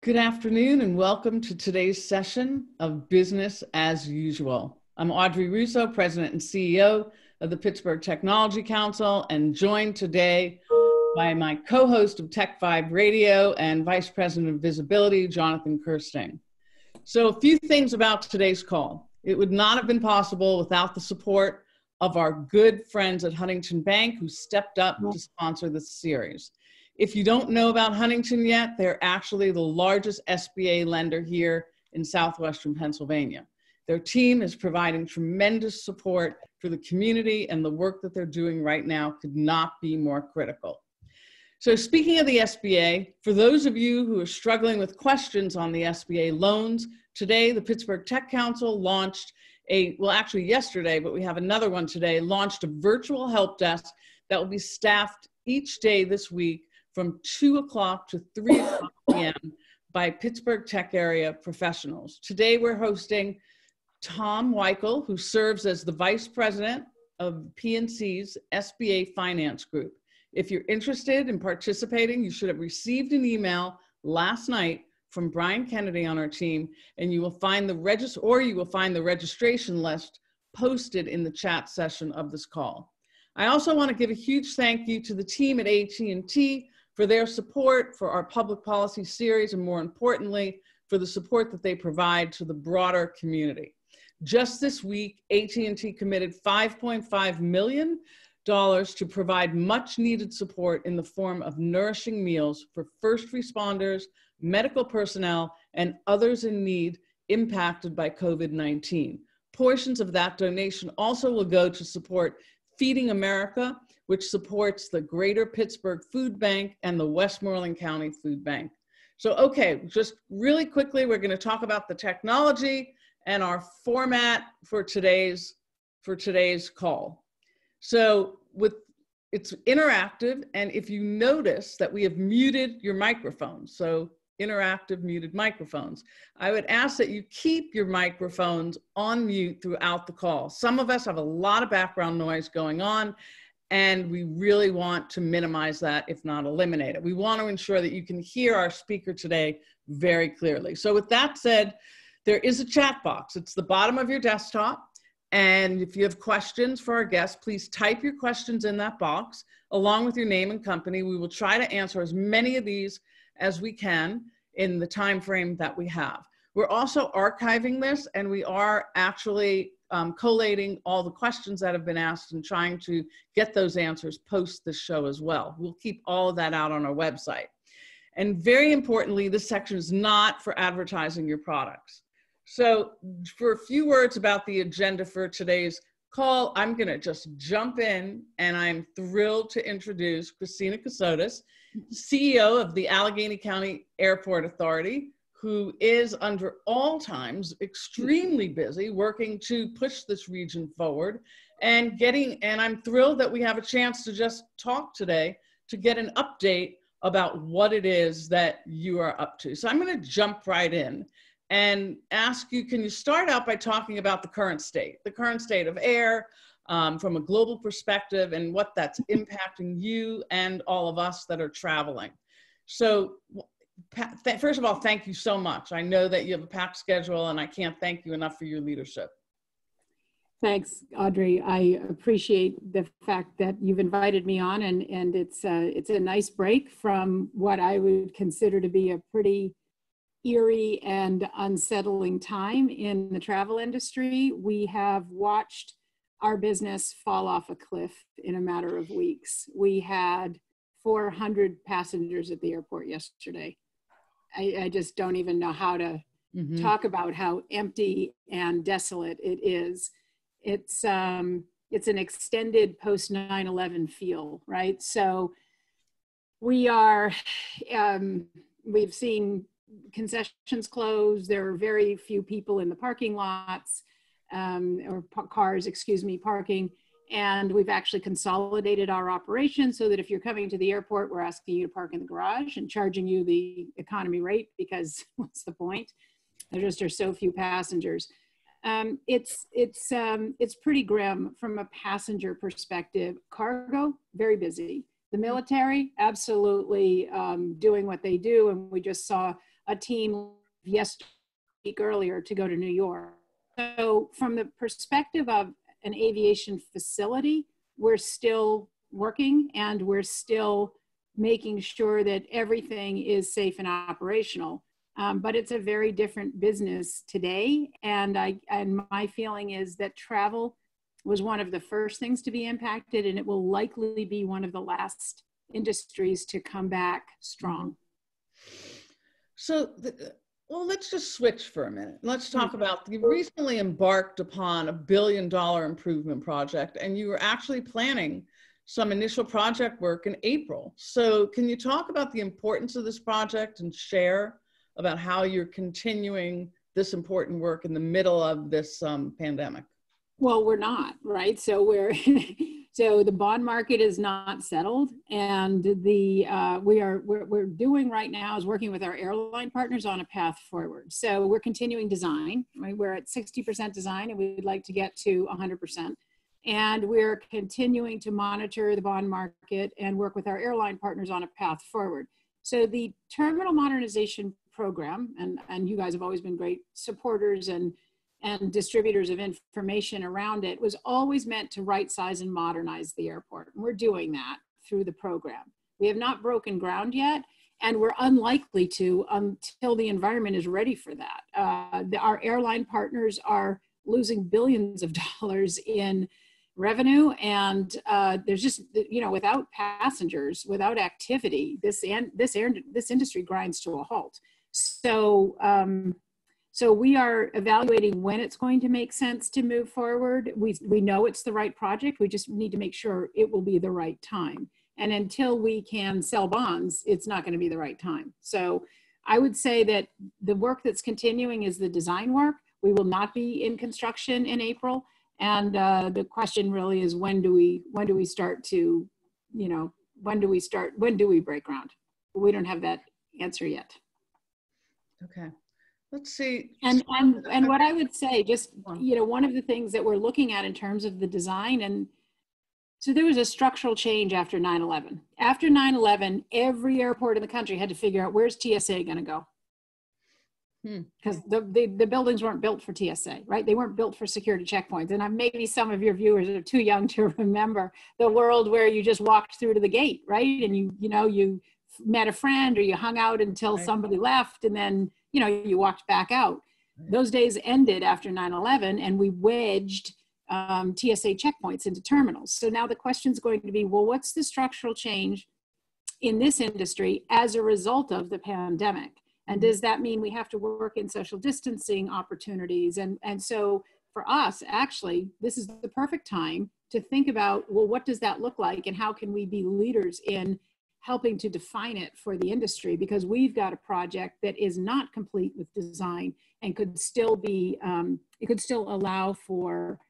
Good afternoon and welcome to today's session of Business as Usual. I'm Audrey Russo, President and CEO of the Pittsburgh Technology Council, and joined today by my co-host of Tech Vibe Radio and Vice President of Visibility, Jonathan Kirsting. So a few things about today's call. It would not have been possible without the support of our good friends at Huntington Bank who stepped up to sponsor this series. If you don't know about Huntington yet, they're actually the largest SBA lender here in southwestern Pennsylvania. Their team is providing tremendous support for the community, and the work that they're doing right now could not be more critical. So speaking of the SBA, for those of you who are struggling with questions on the SBA loans, today the Pittsburgh Tech Council launched yesterday, but we have another one today, launched a virtual help desk that will be staffed each day this week from 2 o'clock to 3 o'clock p.m. by Pittsburgh Tech area professionals. Today we're hosting Tom Weichel, who serves as the Vice President of PNC's SBA Finance Group. If you're interested in participating, you should have received an email last night from Brian Kennedy on our team, and you will find the registration list posted in the chat session of this call. I also want to give a huge thank you to the team at AT&T for their support for our public policy series, and more importantly, for the support that they provide to the broader community. Just this week, AT&T committed $5.5 million to provide much needed support in the form of nourishing meals for first responders, medical personnel, and others in need impacted by COVID-19. Portions of that donation also will go to support Feeding America, which supports the Greater Pittsburgh Food Bank and the Westmoreland County Food Bank. So, okay, just really quickly, we're going to talk about the technology and our format for today's call. So it's interactive, and if you notice that we have muted your microphones, so interactive muted microphones, I would ask that you keep your microphones on mute throughout the call. Some of us have a lot of background noise going on, and we really want to minimize that, if not eliminate it. We want to ensure that you can hear our speaker today very clearly. So with that said, there is a chat box. It's the bottom of your desktop. And if you have questions for our guests, please type your questions in that box along with your name and company. We will try to answer as many of these as we can in the time frame that we have. We're also archiving this, and we are actually collating all the questions that have been asked and trying to get those answers post this show as well. We'll keep all of that out on our website. And very importantly, this section is not for advertising your products. So for a few words about the agenda for today's call, I'm going to just jump in, and I'm thrilled to introduce Christina Cassotis, CEO of the Allegheny County Airport Authority, who is under all times extremely busy working to push this region forward and I'm thrilled that we have a chance to just talk today to get an update about what it is that you are up to. So I'm going to jump right in and ask you, can you start out by talking about the current state of air from a global perspective and what that's impacting you and all of us that are traveling. So first of all, thank you so much. I know that you have a packed schedule, and I can't thank you enough for your leadership. Thanks, Audrey. I appreciate the fact that you've invited me on, and it's a nice break from what I would consider to be a pretty eerie and unsettling time in the travel industry. We have watched our business fall off a cliff in a matter of weeks. We had 400 passengers at the airport yesterday. I just don't even know how to talk about how empty and desolate it is. It's an extended post 9/11 feel, right? So we've seen concessions close. There are very few people in the parking lots, parking. And we've actually consolidated our operation so that if you're coming to the airport, we're asking you to park in the garage and charging you the economy rate, because what's the point? There just are so few passengers. It's pretty grim from a passenger perspective. Cargo, very busy. The military, absolutely doing what they do. And we just saw a team yesterday, week earlier to go to New York. So from the perspective of an aviation facility, we're still working and we're still making sure that everything is safe and operational. But it's a very different business today. And my feeling is that travel was one of the first things to be impacted, and it will likely be one of the last industries to come back strong. So, well, let's just switch for a minute. Let's talk about, you recently embarked upon $1 billion improvement project, and you were actually planning some initial project work in April. So can you talk about the importance of this project and share about how you're continuing this important work in the middle of this pandemic? Well, we're not, right? So so the bond market is not settled, and we're doing right now is working with our airline partners on a path forward. So we're continuing design, right? We're at 60% design, and we'd like to get to 100%. And we're continuing to monitor the bond market and work with our airline partners on a path forward. So the terminal modernization program, and you guys have always been great supporters and distributors of information around it, was always meant to right size and modernize the airport. And we're doing that through the program. We have not broken ground yet, and we're unlikely to until the environment is ready for that. Our airline partners are losing billions of dollars in revenue, and there's just, without passengers, without activity, this industry grinds to a halt. So we are evaluating when it's going to make sense to move forward. We know it's the right project. We just need to make sure it will be the right time. And until we can sell bonds, it's not going to be the right time. So I would say that the work that's continuing is the design work. We will not be in construction in April. And the question really is, when do we start to, when do we break ground? We don't have that answer yet. Okay. Let's see. And what I would say, just, one of the things that we're looking at in terms of the design, and so there was a structural change after 9/11. After 9/11, every airport in the country had to figure out, where's TSA going to go? Because the buildings weren't built for TSA, right? They weren't built for security checkpoints. And maybe some of your viewers are too young to remember the world where you just walked through to the gate, right? And you met a friend, or you hung out until somebody left, and then you walked back out. Those days ended after 9/11, and we wedged TSA checkpoints into terminals. So now the question is going to be, well, what's the structural change in this industry as a result of the pandemic? And does that mean we have to work in social distancing opportunities? And so for us, actually, this is the perfect time to think about, well, what does that look like? And how can we be leaders in helping to define it for the industry? Because we've got a project that is not complete with design and could still be, it could still allow for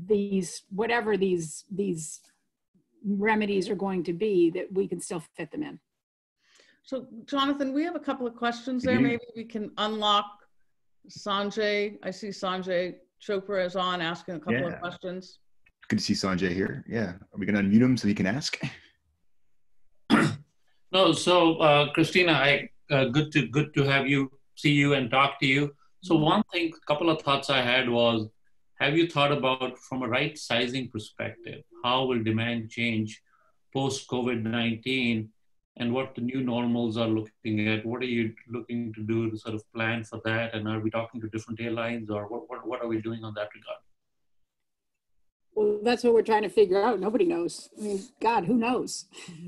these, whatever these remedies are going to be, that we can still fit them in. So Jonathan, we have a couple of questions there. Maybe we can unlock Sanjay. I see Sanjay Chopra is on, asking a couple of questions. Good to see Sanjay here. Yeah. Are we going to unmute him so he can ask? No, so Christina, good to have you, see you and talk to you. So one thing, a couple of thoughts I had was, have you thought about, from a right sizing perspective, how will demand change post COVID-19, and what the new normals are looking at? What are you looking to do to sort of plan for that? And are we talking to different airlines, or what are we doing on that regard? Well, that's what we're trying to figure out. Nobody knows. I mean, God, who knows,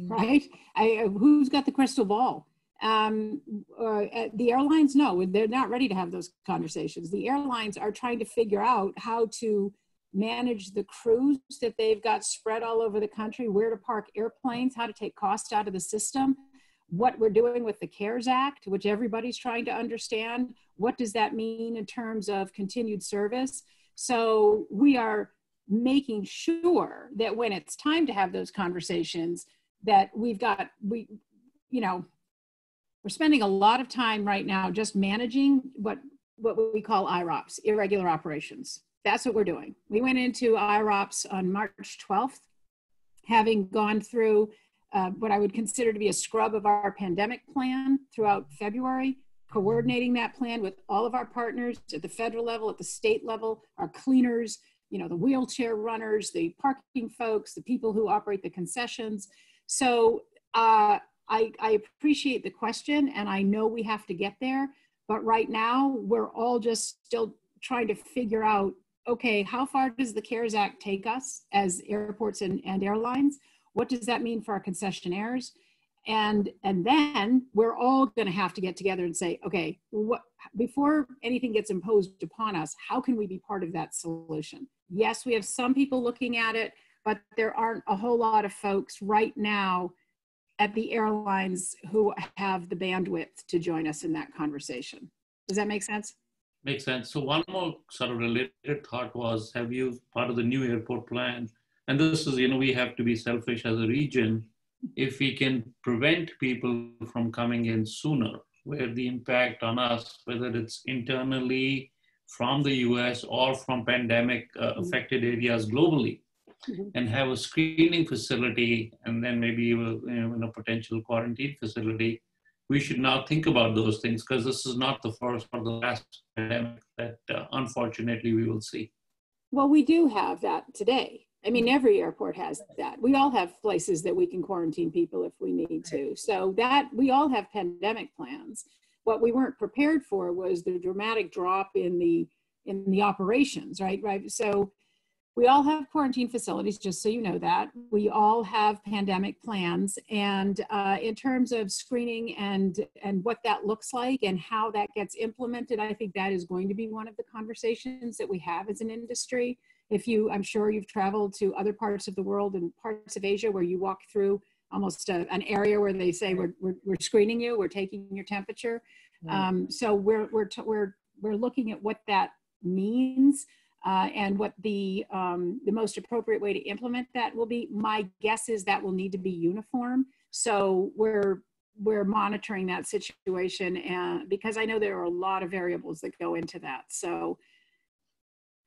right? Who's got the crystal ball? The airlines know they're not ready to have those conversations. The airlines are trying to figure out how to manage the crews that they've got spread all over the country, where to park airplanes, how to take costs out of the system, what we're doing with the CARES Act, which everybody's trying to understand. What does that mean in terms of continued service? So we are making sure that when it's time to have those conversations, that we're spending a lot of time right now just managing what we call IROPS, irregular operations. That's what we're doing. We went into IROPS on March 12th, having gone through what I would consider to be a scrub of our pandemic plan throughout February. coordinating that plan with all of our partners at the federal level, at the state level, our cleaners, the wheelchair runners, the parking folks, the people who operate the concessions. So I appreciate the question, and I know we have to get there, but right now we're all just still trying to figure out, okay, how far does the CARES Act take us as airports and airlines? What does that mean for our concessionaires? And then we're all going to have to get together and say, okay, before anything gets imposed upon us, how can we be part of that solution? Yes, we have some people looking at it, but there aren't a whole lot of folks right now at the airlines who have the bandwidth to join us in that conversation. Does that make sense? Makes sense. So one more sort of related thought was, have you, part of the new airport plan, and this is, we have to be selfish as a region, if we can prevent people from coming in sooner, where the impact on us, whether it's internally from the US or from pandemic affected areas globally, and have a screening facility, and then maybe a potential quarantine facility, we should now think about those things, because this is not the first or the last pandemic that unfortunately we will see. Well, we do have that today. I mean, every airport has that. We all have places that we can quarantine people if we need to. So that we all have pandemic plans. What we weren't prepared for was the dramatic drop in the operations, right? So we all have quarantine facilities, just so you know that. We all have pandemic plans. And in terms of screening and what that looks like and how that gets implemented, I think that is going to be one of the conversations that we have as an industry. I'm sure you've traveled to other parts of the world and parts of Asia where you walk through almost an area where they say, we're screening you, we're taking your temperature. So we're looking at what that means. And what the most appropriate way to implement that will be. My guess is that will need to be uniform. So we're monitoring that situation, and because I know there are a lot of variables that go into that. So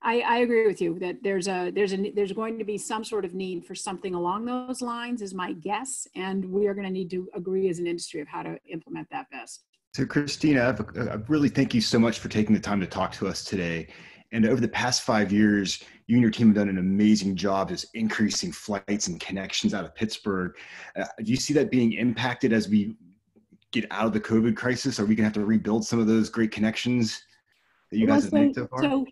I agree with you that there's going to be some sort of need for something along those lines, is my guess, and we are going to need to agree as an industry of how to implement that best. So Christina, I really thank you so much for taking the time to talk to us today. And over the past 5 years, you and your team have done an amazing job just increasing flights and connections out of Pittsburgh. Do you see that being impacted as we get out of the COVID crisis? Are we going to have to rebuild some of those great connections that you guys have made so far? So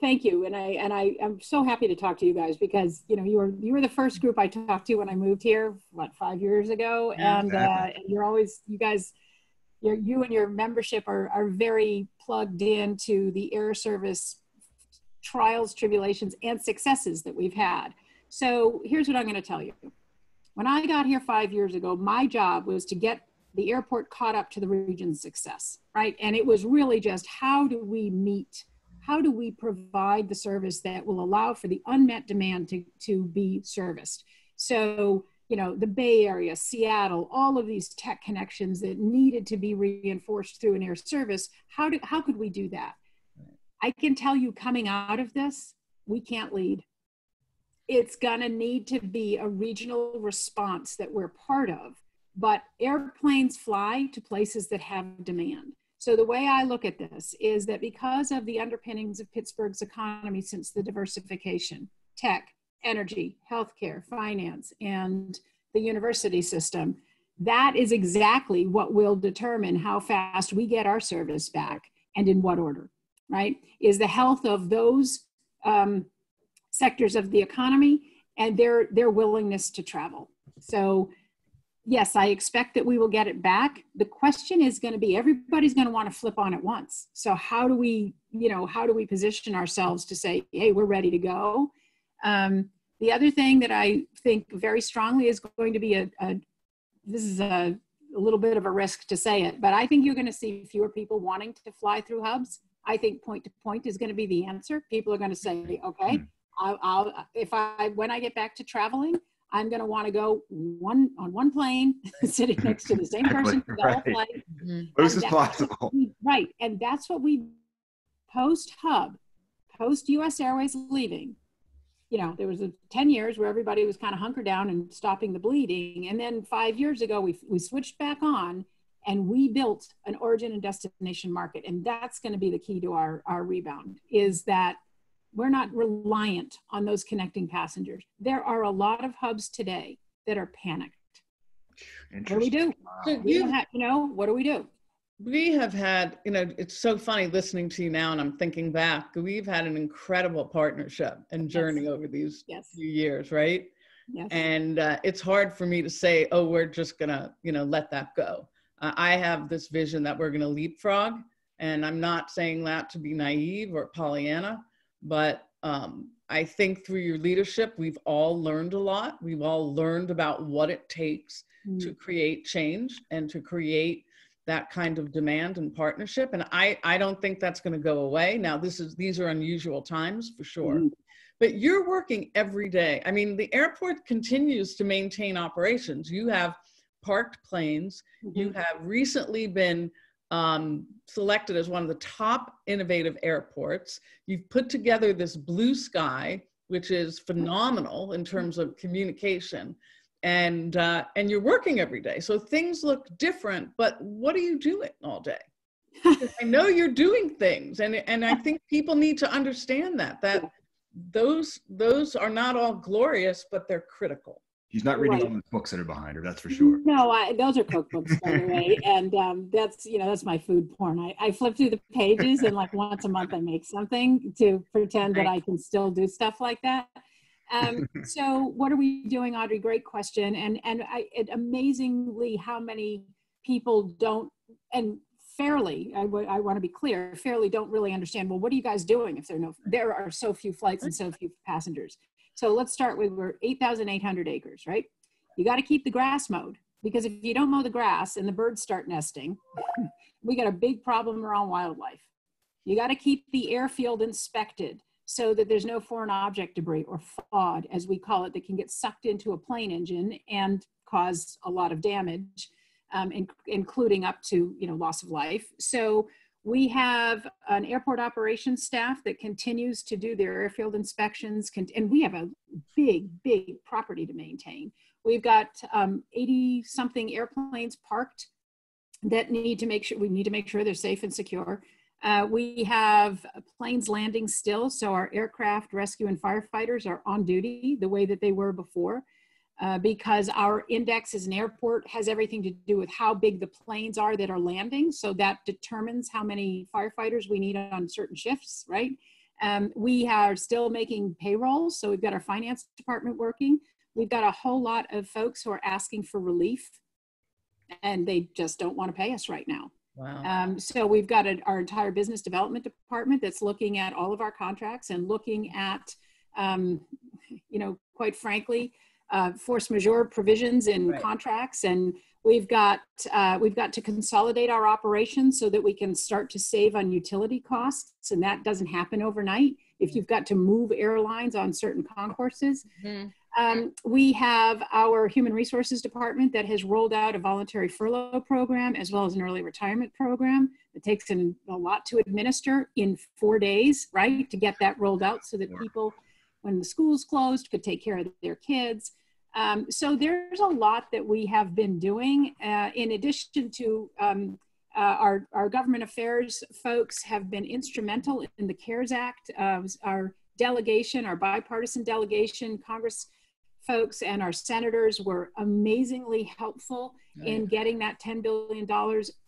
thank you, and I'm so happy to talk to you guys, because you were the first group I talked to when I moved here 5 years ago, and you and your membership are very plugged into the air service trials, tribulations, and successes that we've had. So here's what I'm going to tell you. When I got here 5 years ago, my job was to get the airport caught up to the region's success, right? And it was really just, how do we provide the service that will allow for the unmet demand to be serviced? So, the Bay Area, Seattle, all of these tech connections that needed to be reinforced through an air service, how could we do that? I can tell you, coming out of this, we can't lead. It's gonna need to be a regional response that we're part of, but airplanes fly to places that have demand. So the way I look at this is that because of the underpinnings of Pittsburgh's economy since the diversification, tech, energy, healthcare, finance, and the university system, that is exactly what will determine how fast we get our service back and in what order, right? Is the health of those sectors of the economy and their willingness to travel. So yes, I expect that we will get it back. The question is going to be, everybody's going to want to flip on at once. So how do we position ourselves to say, hey, we're ready to go? The other thing that I think very strongly is going to be this is a little bit of a risk to say it, but I think you're going to see fewer people wanting to fly through hubs. I think point to point is going to be the answer. People are going to say, okay, when I get back to traveling, I'm going to want to go on one plane, sitting next to the same person for the whole flight. Most as possible. Right, and that's what we post-hub, post-US Airways leaving. There was 10 years where everybody was kind of hunkered down and stopping the bleeding. And then 5 years ago, we switched back on, And we built an origin and destination market. And that's going to be the key to our rebound, is that we're not reliant on those connecting passengers. There are a lot of hubs today that are panicked. What do we do? So We don't have, what do we do? We have had, it's so funny listening to you now, and I'm thinking back, we've had an incredible partnership and journey over these few years, right? Yes. And it's hard for me to say, oh, we're just gonna, let that go. I have this vision that we're gonna leapfrog, and I'm not saying that to be naive or Pollyanna, but I think through your leadership, we've all learned a lot. We've all learned about what it takes to create change and to create that kind of demand and partnership. And I don't think that's going to go away. Now, these are unusual times for sure, but you're working every day. I mean, the airport continues to maintain operations. You have parked planes. You have recently been selected as one of the top innovative airports. You've put together this blue sky, which is phenomenal in terms of communication. And you're working every day. So things look different, but what are you doing all day? I know you're doing things, and I think people need to understand that those are not all glorious, but they're critical. She's not reading all the books that are behind her, that's for sure. No, those are cookbooks, by the way. And that's my food porn. I flip through the pages, and like once a month I make something to pretend that I can still do stuff like that. So what are we doing, Audrey? Great question. And it amazingly how many people don't, and fairly, I want to be clear, fairly don't really understand, well, what are you guys doing if there are so few flights and so few passengers? So let's start with, we're 8,800 acres, right? You got to keep the grass mowed, because if you don't mow the grass and the birds start nesting, we got a big problem around wildlife. You got to keep the airfield inspected so that there's no foreign object debris, or FOD, as we call it, that can get sucked into a plane engine and cause a lot of damage, including up to loss of life. So we have an airport operations staff that continues to do their airfield inspections, and we have a big property to maintain. We've got 80-something airplanes parked that we need to make sure they're safe and secure. We have planes landing still, so our aircraft rescue and firefighters are on duty the way that they were before, because our index as an airport has everything to do with how big the planes are that are landing. So that determines how many firefighters we need on certain shifts, right? We are still making payrolls, so we've got our finance department working. We've got a whole lot of folks who are asking for relief, and they just don't want to pay us right now. Wow. So we've got our entire business development department that's looking at all of our contracts and looking at, quite frankly, force majeure provisions in contracts. And we've got to consolidate our operations so that we can start to save on utility costs. And that doesn't happen overnight if you've got to move airlines on certain concourses. We have our human resources department that has rolled out a voluntary furlough program, as well as an early retirement program. It takes a lot to administer in 4 days, right, to get that rolled out so that people, when the school's closed, could take care of their kids. So there's a lot that we have been doing. In addition to our government affairs folks have been instrumental in the CARES Act. Our delegation, our bipartisan delegation, Congress folks and our senators were amazingly helpful in getting that $10 billion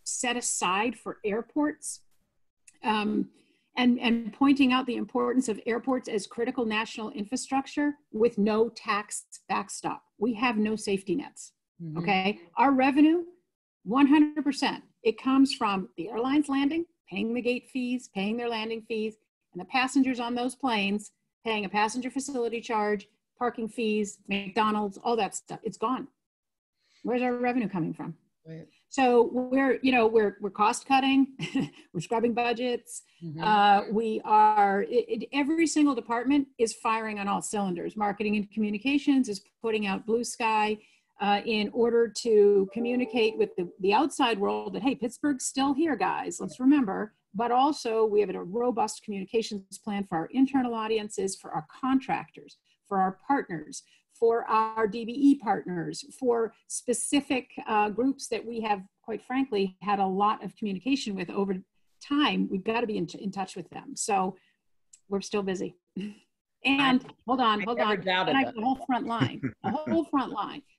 set aside for airports, and pointing out the importance of airports as critical national infrastructure with no tax backstop. We have no safety nets, okay? Our revenue, 100%, it comes from the airlines landing, paying the gate fees, paying their landing fees, and the passengers on those planes paying a passenger facility charge, parking fees, McDonald's, all that stuff. It's gone. Where's our revenue coming from? Right. So we're cost cutting, we're scrubbing budgets. We are, every single department is firing on all cylinders. Marketing and communications is putting out blue sky in order to communicate with the outside world that, hey, Pittsburgh's still here, guys, let's remember. But also we have a robust communications plan for our internal audiences, for our contractors, for our partners, for our DBE partners, for specific groups that we have quite frankly, had a lot of communication with over time. We've got to be in touch with them. So we're still busy. And hold on. And I have the whole front line,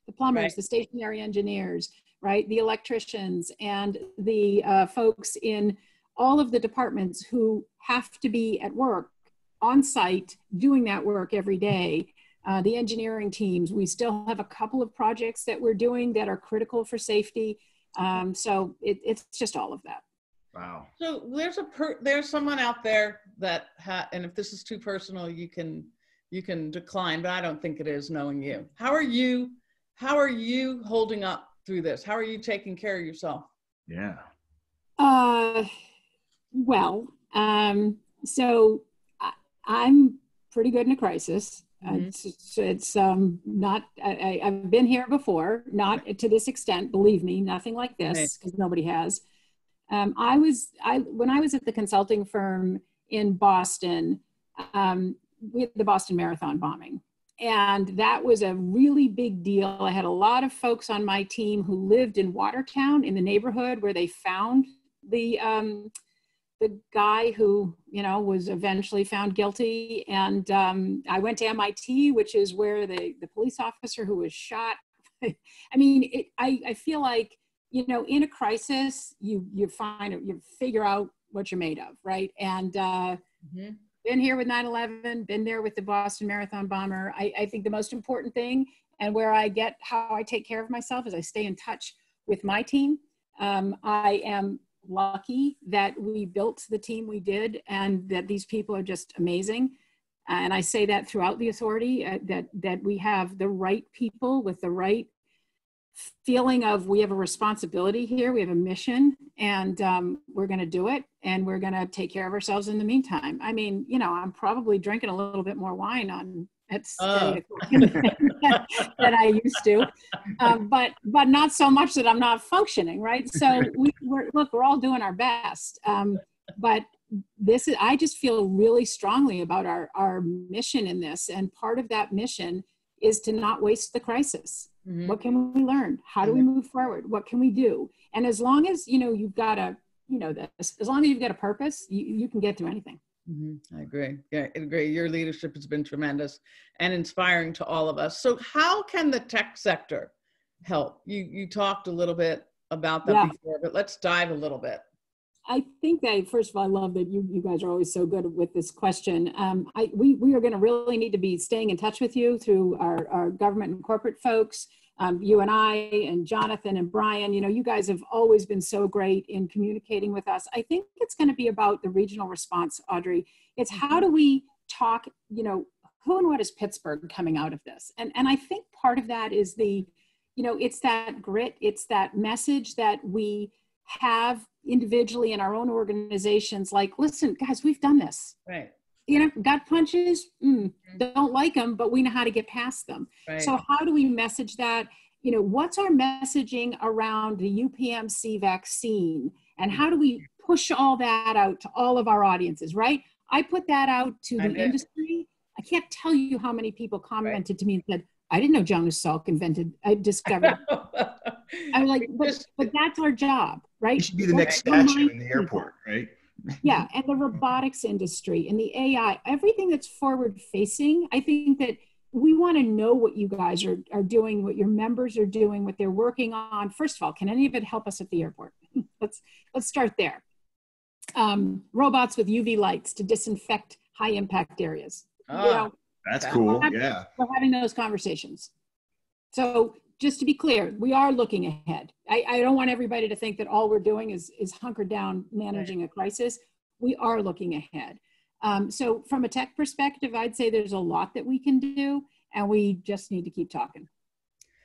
the plumbers, right, the stationary engineers, right, the electricians, and the folks in all of the departments who have to be at work on site doing that work every day. The engineering teams, we still have a couple of projects that we're doing that are critical for safety. So it's just all of that. Wow. So there's someone out there that and if this is too personal, you can decline, but I don't think it is, knowing you. How are you holding up through this? How are you taking care of yourself? Yeah. So I'm pretty good in a crisis. It's not, I've been here before, not to this extent, believe me, nothing like this, because nobody has. When I was at the consulting firm in Boston, we had the Boston Marathon bombing. And that was a really big deal. I had a lot of folks on my team who lived in Watertown, in the neighborhood where they found the guy who, was eventually found guilty. And I went to MIT, which is where the police officer who was shot. I mean, I feel like, in a crisis, you figure out what you're made of, right? And been here with 9/11, been there with the Boston Marathon bomber. I think the most important thing, and how I take care of myself, is I stay in touch with my team. I am lucky that we built the team we did, and that these people are just amazing. And I say that throughout the authority, that we have the right people with the right feeling of, we have a responsibility here, we have a mission, and we're going to do it, and we're going to take care of ourselves in the meantime. I mean, I'm probably drinking a little bit more wine at 8 o'clock than I used to, but not so much that I'm not functioning, right? So we're all doing our best, but I just feel really strongly about our mission in this, and part of that mission is to not waste the crisis. What can we learn? How do we move forward? What can we do? And as long as, you've got as long as you've got a purpose, you can get through anything. I agree. Yeah, I agree. Your leadership has been tremendous and inspiring to all of us. So how can the tech sector help? You talked a little bit about that before, but let's dive a little bit. I think that, first of all, I love that you guys are always so good with this question. We are going to really need to be staying in touch with you through our government and corporate folks. You and I and Jonathan and Brian, you guys have always been so great in communicating with us. I think it's going to be about the regional response, Audrey. It's how do we talk, who and what is Pittsburgh coming out of this? And I think part of that is it's that grit, it's that message that we have individually in our own organizations, like, listen, guys, we've done this. Right. Gut punches, don't like them, but we know how to get past them. Right. So how do we message that? What's our messaging around the UPMC vaccine? And how do we push all that out to all of our audiences, right? I put that out to the industry. I can't tell you how many people commented to me and said, I didn't know Jonas Salk discovered. I'm like, but that's our job, right? It should be the next statue in the airport, right? Yeah, and the robotics industry and the AI, everything that's forward facing. I think that we want to know what you guys are doing, what your members are doing, what they're working on. First of all, can any of it help us at the airport? Let's start there. Robots with UV lights to disinfect high impact areas. That's cool. We're having those conversations. So just to be clear, we are looking ahead. I don't want everybody to think that all we're doing is hunkered down managing a crisis. We are looking ahead. So from a tech perspective, I'd say there's a lot that we can do, and we just need to keep talking.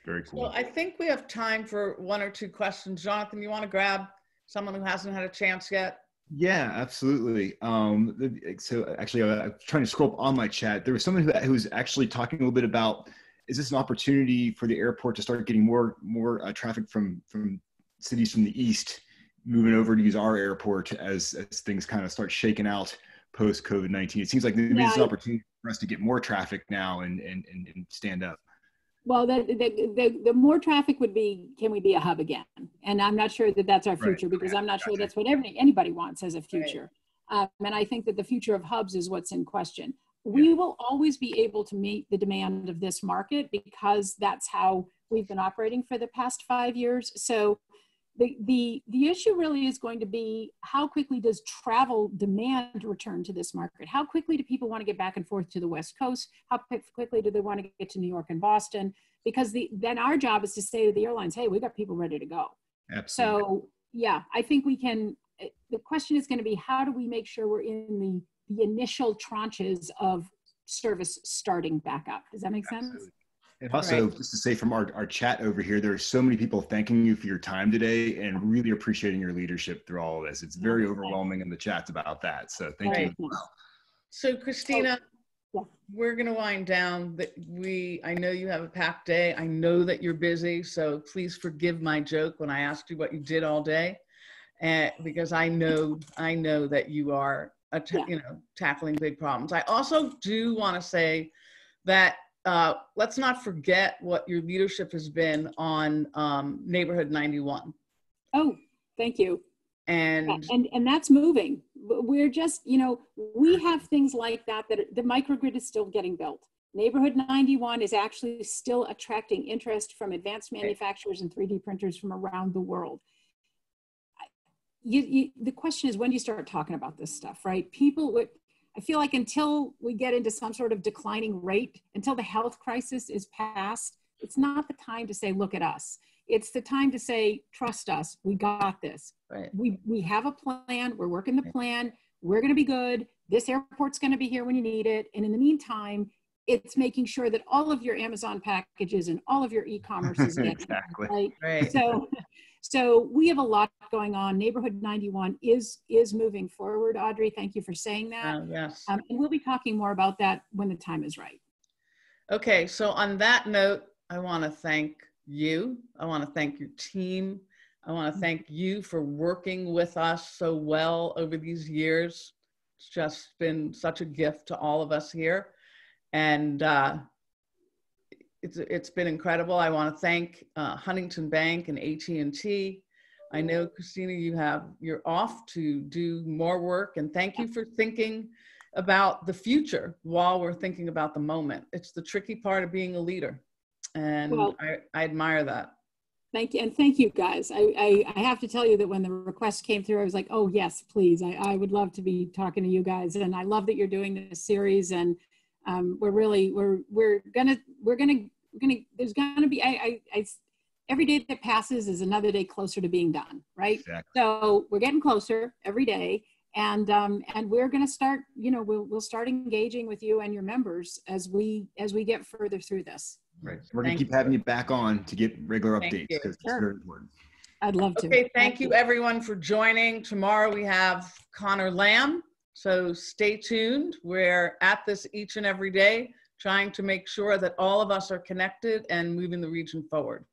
Very cool. Well, I think we have time for one or two questions. Jonathan, you want to grab someone who hasn't had a chance yet? Yeah, absolutely. So actually, I'm trying to scroll up on my chat. There was someone who was actually talking a little bit about, is this an opportunity for the airport to start getting more traffic from cities from the east moving over to use our airport as things kind of start shaking out post COVID-19? It seems like maybe it's an opportunity for us to get more traffic now and stand up. Well, the more traffic would be, can we be a hub again? And I'm not sure that that's our future, because I'm not sure that's what anybody wants as a future. And I think that the future of hubs is what's in question. We will always be able to meet the demand of this market because that's how we've been operating for the past 5 years. So the issue really is going to be, how quickly does travel demand return to this market? How quickly do people want to get back and forth to the West Coast? How quickly do they want to get to New York and Boston? Because then our job is to say to the airlines, hey, we got people ready to go. Absolutely. So yeah, I think we can, the question is going to be, how do we make sure we're in the initial tranches of service starting back up? Does that make sense? Absolutely. And also, just to say from our chat over here, there are so many people thanking you for your time today and really appreciating your leadership through all of this. It's very overwhelming in the chats about that. So thank you as well. So Christina, we're going to wind down. I know you have a packed day. I know that you're busy. So please forgive my joke when I asked you what you did all day, because I know that you are tackling big problems. I also do want to say that let's not forget what your leadership has been on Neighborhood 91. Oh, thank you. And that's moving. We're just, we have things like that the microgrid is still getting built. Neighborhood 91 is actually still attracting interest from advanced manufacturers and 3D printers from around the world. The question is, when do you start talking about this stuff, right? I feel like until we get into some sort of declining rate, until the health crisis is past, it's not the time to say, look at us. It's the time to say, trust us, we got this. Right. We have a plan, we're working the plan, we're gonna be good, this airport's gonna be here when you need it. And in the meantime, it's making sure that all of your Amazon packages and all of your e-commerce is getting exactly. right. So we have a lot going on. Neighborhood 91 is moving forward. Audrey, thank you for saying that. Yes. And we'll be talking more about that when the time is right. Okay, so on that note, I want to thank you. I want to thank your team. I want to thank you for working with us so well over these years. It's just been such a gift to all of us here. And it's been incredible. I want to thank Huntington Bank and AT&T. I know, Christina, you're off to do more work, and thank you for thinking about the future while we're thinking about the moment. It's the tricky part of being a leader, and I admire that. Thank you, and thank you guys. I have to tell you that when the request came through, I was like, oh yes, please. I would love to be talking to you guys, and I love that you're doing this series. And we're gonna there's gonna be every day that passes is another day closer to being done, right? Exactly. So we're getting closer every day, and we're gonna start, we'll start engaging with you and your members as we get further through this. Right. We're gonna keep having you back on to get regular updates because it's very important. I'd love to. Okay, thank you everyone for joining. Tomorrow we have Connor Lamb. So stay tuned. We're at this each and every day, trying to make sure that all of us are connected and moving the region forward.